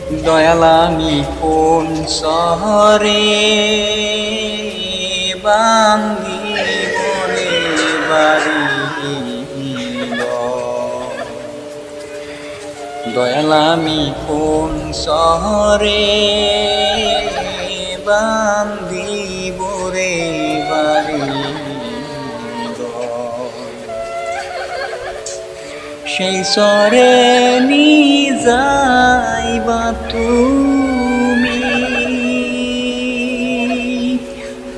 দয়াল আমি কোন শহরে বান্দিব রে বাড়ি ঘর। দয়াল আমি কোন শহরে বান্দিব রে বাড়ি ঘর। সেই সরে নি যাইবা তুমি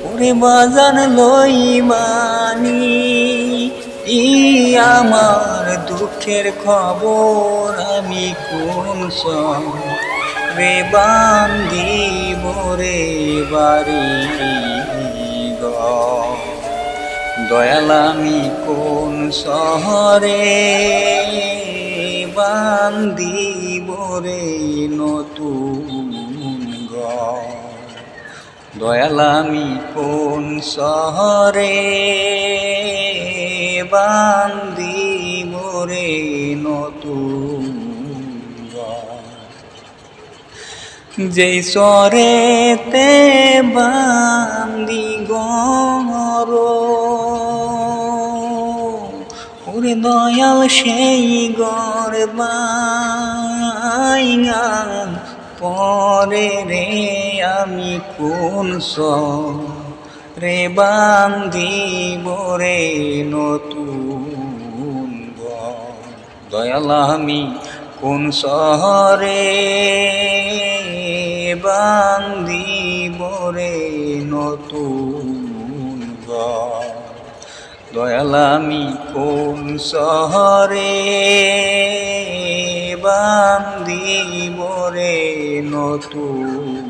ওরে বাজান লইবানি আমার দুঃখের খবর আমি কোন রে বান্দিব রে বাড়ি ঘর। দয়াল আমি কোন শহরে বান্দিব রে নতুন ঘর। দয়াল আমি কোন শহরে বান্দিব রে নতুন ঘর। যেই সরেতে বান্দি গর ওরে দয়াল সেই ঘর বাইঙা পরে রে আমি কোন রে বান্দিব রে নতুন ঘর। দয়াল আমি কোন শহরে বান্দিব রে নতুন ঘর। দয়াল আমি কোন শহরে বান্দিব রে নতুন